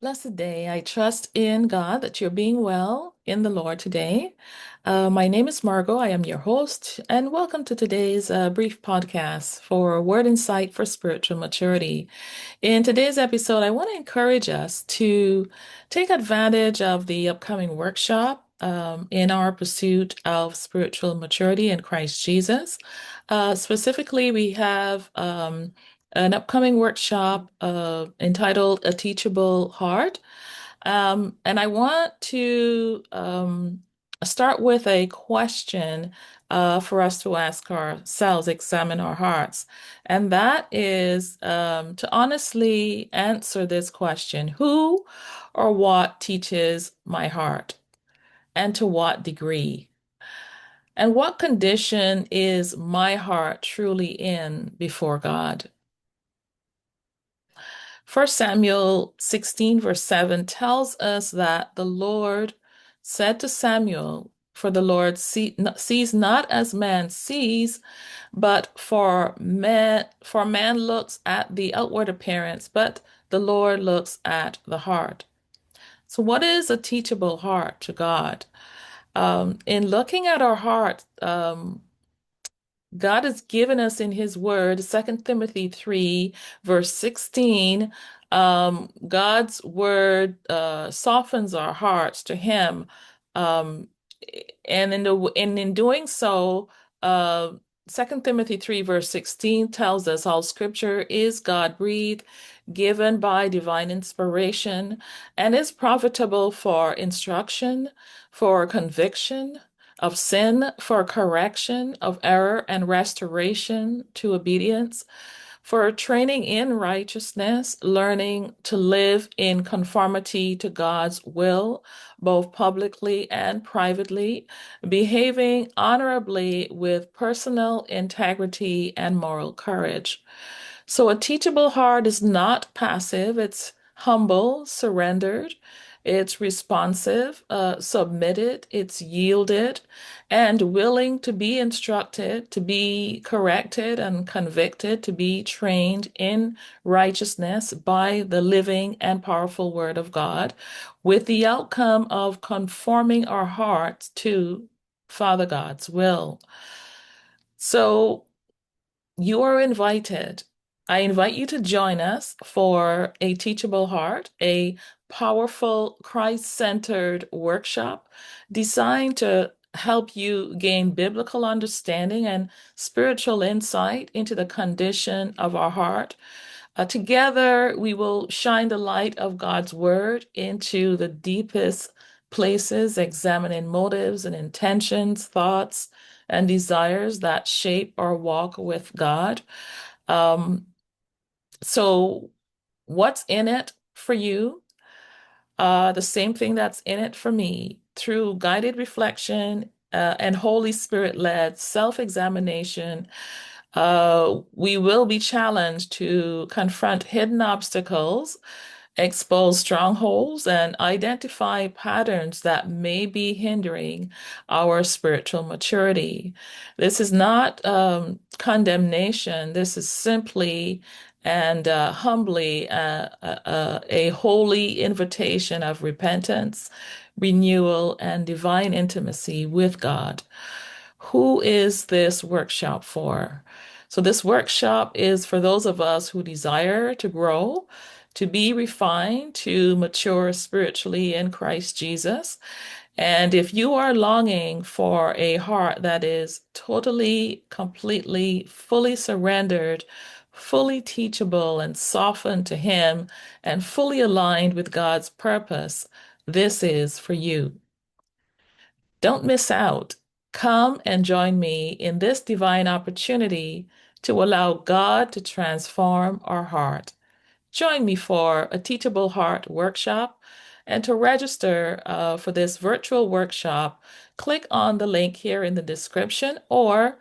Blessed day. I trust in God that you're being well in the Lord today. My name is Margot. I am your host, and welcome to today's brief podcast for Word Insight for Spiritual Maturity. In today's episode, I want to encourage us to take advantage of the upcoming workshop in our pursuit of spiritual maturity in Christ Jesus. Specifically, we have an upcoming workshop entitled A Teachable Heart. And I want to start with a question for us to ask ourselves, examine our hearts. And that is to honestly answer this question: who or what teaches my heart, and to what degree? And what condition is my heart truly in before God? 1 Samuel 16, verse 7 tells us that the Lord said to Samuel, "For the Lord sees not as man sees, but for man looks at the outward appearance, but the Lord looks at the heart." So, what is a teachable heart to God? In looking at our heart, God has given us in His Word, 2 Timothy 3, verse 16. God's Word softens our hearts to Him. Um, and in doing so, uh, 2 Timothy 3, verse 16 tells us all scripture is God-breathed, given by divine inspiration, and is profitable for instruction, for conviction of sin, for correction of error, and restoration to obedience, for training in righteousness, learning to live in conformity to God's will, both publicly and privately, behaving honorably with personal integrity and moral courage. So a teachable heart is not passive, it's humble, surrendered, it's responsive, submitted, it's yielded, and willing to be instructed, to be corrected and convicted, to be trained in righteousness by the living and powerful Word of God, with the outcome of conforming our hearts to Father God's will. So, you are invited. I invite you to join us for a teachable heart, a powerful Christ-centered workshop designed to help you gain biblical understanding and spiritual insight into the condition of our heart. Together, we will shine the light of God's word into the deepest places, examining motives and intentions, thoughts, and desires that shape our walk with God. Um, so, what's in it for you? The same thing that's in it for me through guided reflection and Holy Spirit-led self-examination. We will be challenged to confront hidden obstacles, expose strongholds, and identify patterns that may be hindering our spiritual maturity. This is not condemnation. This is simply and humbly a holy invitation of repentance, renewal, and divine intimacy with God. Who is this workshop for? So, this workshop is for those of us who desire to grow, to be refined, to mature spiritually in Christ Jesus. And if you are longing for a heart that is totally, completely, fully surrendered, fully teachable, and softened to Him, and fully aligned with God's purpose, this is for you. Don't miss out. Come and join me in this divine opportunity to allow God to transform our heart. Join me for a Teachable Heart workshop. And to register for this virtual workshop, click on the link here in the description or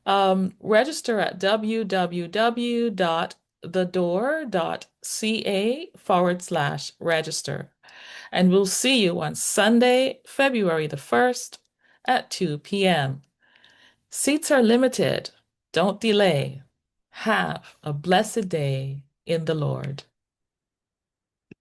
register at www.thedoor.ca/register. And we'll see you on Sunday, February the 1st at 2 p.m. Seats are limited. Don't delay. Have a blessed day in the Lord.